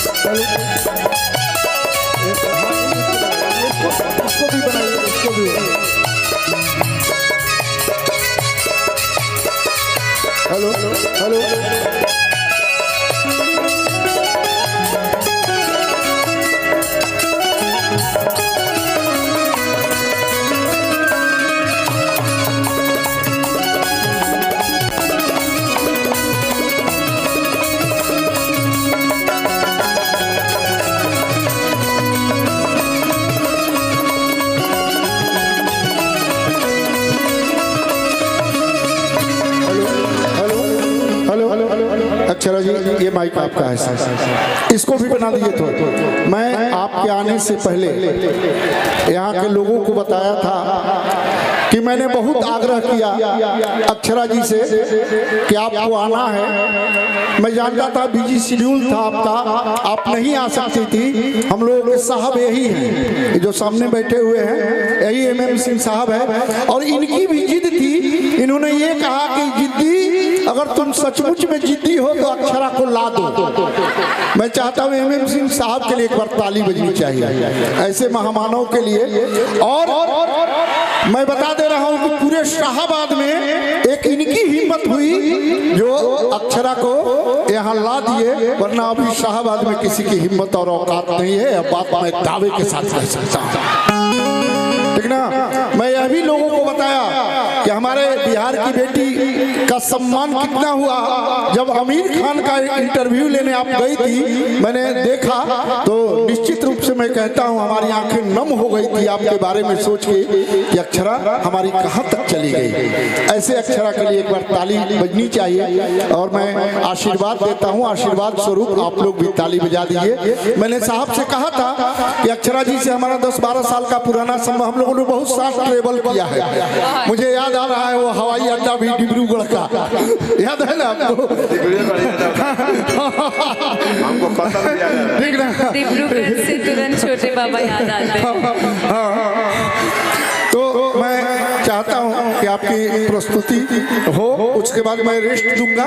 इसको भी बनाइए, इसको भी। हेलो हेलो अक्षरा जी, ये माइक आपका है, इसको भी बना दीजिए। तो मैं आपके आने से पहले यहाँ के लोगों को बताया था कि मैंने बहुत आग्रह किया अक्षरा जी से कि आपको आना है। मैं जानता था बिजी शेड्यूल था आपका, आप नहीं आ सकती थी। हम लोगों के साहब यही हैं, जो सामने बैठे हुए हैं, यही MM सिंह साहब है। और इनकी भी जिद थी, इन्होंने ये कहा कि जिद्दी, अगर तुम सचमुच में जिद्दी हो तो अक्षरा को ला दो। मैं चाहता हूँ MM सिंह साहब के लिए एक बार ताली बजनी चाहिए, ऐसे महामानव के लिए। और मैं बता दे रहा हूँ कि पूरे शाहाबाद में एक इनकी हिम्मत हुई जो अक्षरा को यहाँ ला दिए, वरना अभी शाहाबाद में किसी की हिम्मत और औकात नहीं है। अब बात मैं दावे के साथ कह सकता हूँ, ठीक ना। मैं यह भी लोगों को बताया कि हमारे बिहार की बेटी का सम्मान कितना हुआ। जब आमिर खान का इंटरव्यू लेने आप गई थी, मैंने देखा तो निश्चित रूप से मैं कहता हूं हमारी आंखें नम हो गई थी आपके बारे में सोच के कि अक्षरा हमारी कहां तक चली गई। ऐसे अक्षरा के लिए एक बार ताली बजनी चाहिए। और मैं आशीर्वाद देता हूं, आशीर्वाद स्वरूप आप लोग भी ताली बजा दीजिए। मैंने साहब से कहा था कि अक्षरा जी से हमारा 10-12 साल का पुराना संबंध, हम लोगों ने बहुत साथ ट्रेवल किया है। मुझे याद आ रहा है वो हवाई अड्डा भी डिब्रूगढ़ का, याद है ना आपको? हमको ठीक ना, डिब्रूगढ़ से तुरंत छोटे बाबा याद आते हैं। तो मैं चाहता हूं कि आपकी प्रस्तुति हो, उसके बाद मैं रेस्ट दूंगा,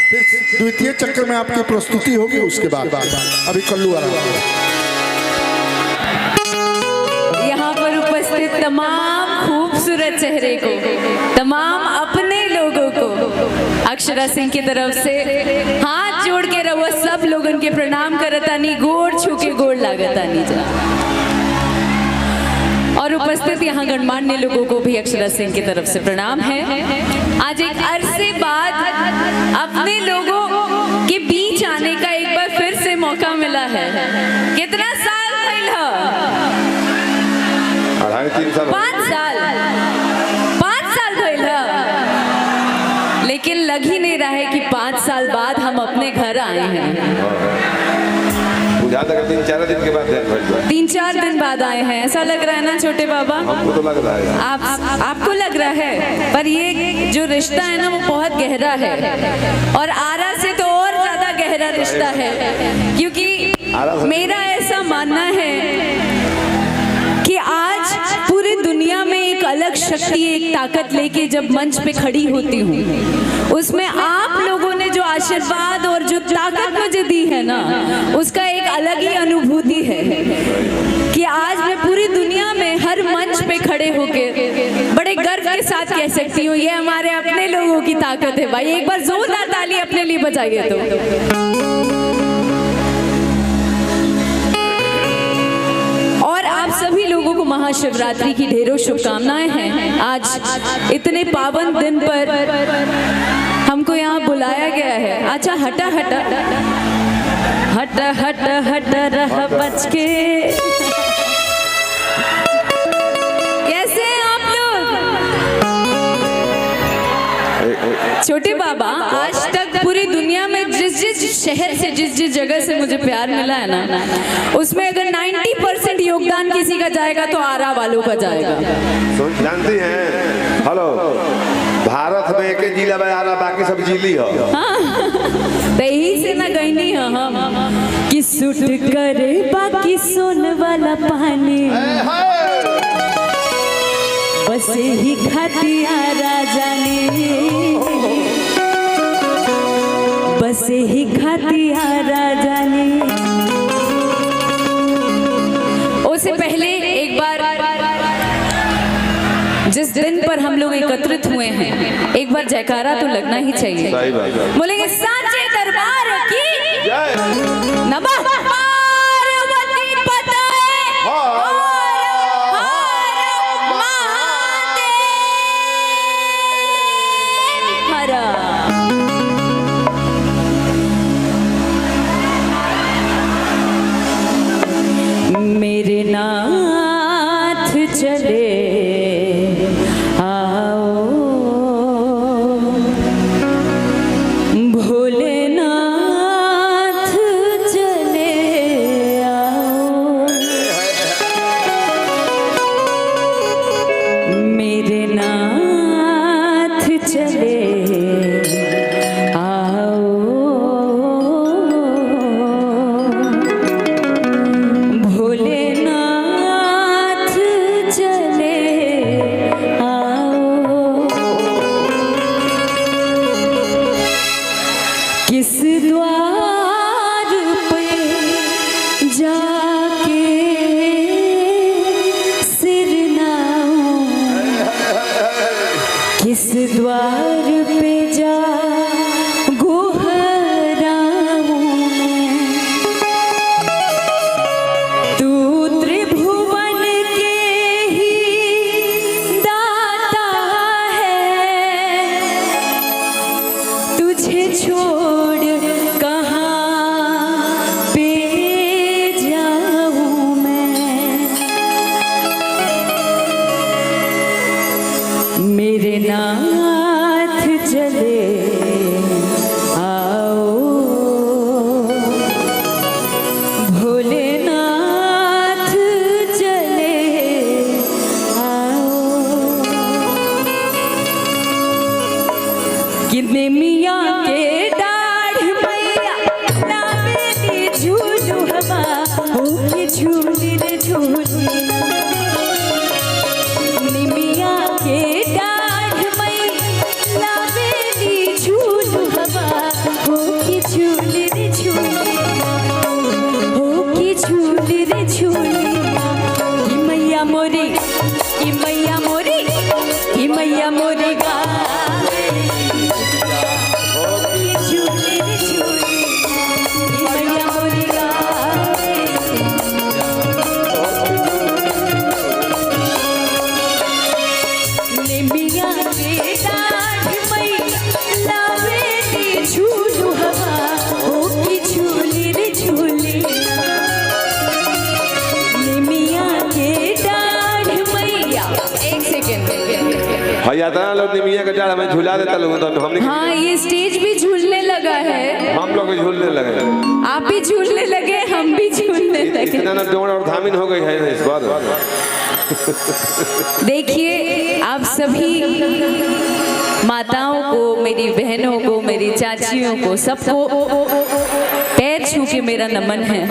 फिर द्वितीय चक्र में आपकी प्रस्तुति होगी, उसके बाद अभी कल्लू आ रहा है। यहाँ पर उपस्थित तमाम खूबसूरत चेहरे को, तमाम अपने लोगों को अक्षरा सिंह की तरफ से हाथ जोड़ के रहुआ सब लोगन के प्रणाम करतानी, गोड़ छू के गोड़ लागतानी जा। और उपस्थित यहाँ गणमान्य लोगों को भी अक्षरा सिंह की तरफ से प्रणाम है। आज एक अरसे बाद अपने लोगों के बीच आने का एक बार फिर से मौका मिला है। कितना साल पहला? 5 साल पहला। लेकिन लग ही नहीं रहा है कि 5 साल बाद हम अपने घर आए हैं। 3-4 दिन के बाद 3-4 दिन बाद आए हैं, ऐसा लग रहा है ना छोटे बाबा? हमको तो लग रहा है। आपको लग रहा है, पर ये जो रिश्ता है ना वो बहुत गहरा है। और आरा से तो और ज्यादा गहरा रिश्ता है, क्योंकि मेरा ऐसा मानना है कि आज पूरी दुनिया में एक अलग शक्ति, एक ताकत लेके जब मंच पे खड़ी होती हूँ, उसमें आप लोगों ने जो आशीर्वाद और जो ताकत मुझे दी है ना, उसका एक अलग ही अनुभूति है कि आज मैं पूरी दुनिया में हर मंच पे खड़े होके बड़े गर्व के साथ कह सकती हूँ, ये हमारे अपने लोगों की ताकत है। भाई एक बार जोरदार ताली अपने लिए बजाइए। तो सभी लोगों को महाशिवरात्रि की ढेरों शुभकामनाएं हैं। आज इतने पावन दिन पर हमको यहाँ बुलाया गया है। अच्छा हटा हटा हटा हटा हटा रहा बच के। कैसे हैं आप लोग? छोटे बाबा, आज तक पूरी दुनिया में जिस शहर से, जिस जगह से मुझे प्यार मिला है ना, उसमें अगर 90% योगदान किसी का जाएगा तो आरा वालों का जाएगा। जानती हैं, हेलो, भारत में एक जिला में आरा, बाकी सब जिली हो। हाँ, तो यही से ना गईनी है हम कि सूट करे बाकी सोन वाला पानी, बस ही खातिया राजा ने, बस ही खातिया राजा ने। पर हम लोग एकत्रित हुए हैं, एक बार जयकारा तो लगना ही चाहिए। सही बात है। बोलेंगे साचे दरबार की जय। नमः पार्वती पते हर महादेव हर। मेरे नाथ चले आओ, भोलेनाथ चले आओ, मेरे नाथ चले आओ, भोलेनाथ चले आओ। किस द्वार पे जाके सिर नाऊं, किस द्वार पे जा गुहराऊं मैं। तू त्रिभुवन के ही दाता है, तुझे छोड़ कहाँ पे जाऊं मैं। मेरे नाथ चले आओ, भोलेनाथ चले आओ। कितने मियाँ के डाढ़ मैया लावेली झूलू हवा, हो के झूली रे झूली। निमिया के डाढ़ मैया लावेली झूलू हवा, हो के झूली रे झूली, हो के झूली रे झूली। कि मैया मोरी, कि मैया मोरी, कि मैया मोरी गावे, हो के झूली रे झूली, कि मैया मोरी गावे। निमिया के डाढ़ मैया लावेली झूलू हवा, हो के झूली रे झूली। निमिया के डाढ़ मैया, एक सेकेंड। भैया तना लोग निमिया के डाल में झूला देता लोग तो हमने हाँ, ये स्टेज भी झूलने लगा है, हम लोग भी झूलने लगे। आप भी झूलने लगे, हम भी झूलने लगे। इतना ना डोर और धामिन हो गई है ना इस बार। देखिए, आप सभी माताओं को, मेरी बहनों को, मेरी चाचियों को, सबको पैर छू के मेरा नमन है।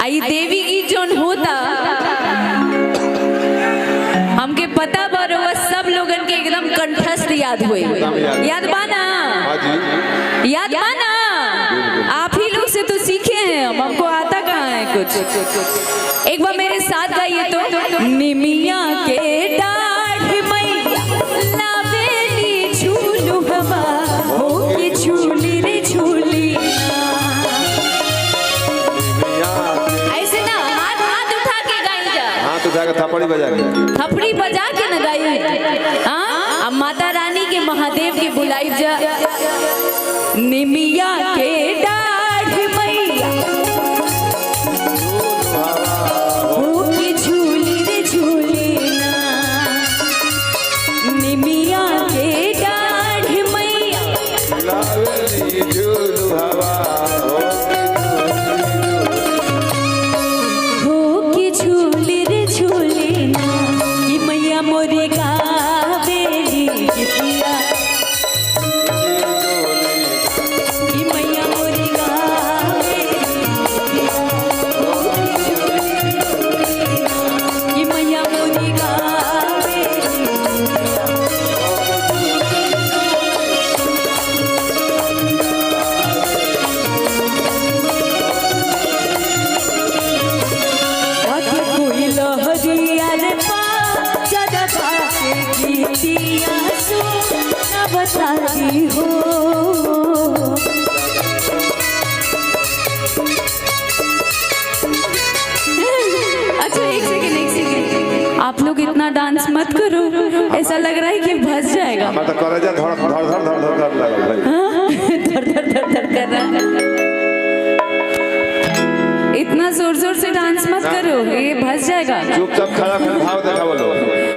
आई देवी गीत जोन होता हमके पता बारो, सब लोगन के एकदम कंठस्थ याद हुए। याद बाना, हाँ जी, याद बाना। आप ही लोग से तो सीखे हैं हम, हमको आता कहाँ है कुछ। एक बार मेरे साथ गाइए तो। निमिया के डाढ़ मैया लावेली झूलू हवा, हो के झूली रे झूली। ऐसे ना हाथ उठा के गाई जा, हाथ उठा के थप्पड़ी बजा के, थपड़ी बजा के न गाई। हाँ, अब माता रानी के महादेव के बुलाई जा। निमिया के डाढ़ मैया, हो के झूली रे झूली ना। निमिया के डाढ़ मैया, लावेली झूलू हवा, हो के झूली रे झूली ना। कि मैया मोरी गावेली गीतिया, कि मैया मोरी गावेली आई हो। अच्छा एक सेकंड, आप लोग इतना डांस मत करो, ऐसा लग रहा है कि बस जाएगा। हमारा तो कलेजा धड़ धड़ धड़ धड़ धड़ कर लगल भाई। धर धर धर धर कर रहा है। इतना जोर जोर से डांस मत करो, ये बस जाएगा। चुपचाप खड़ा भाव देखा बोलो।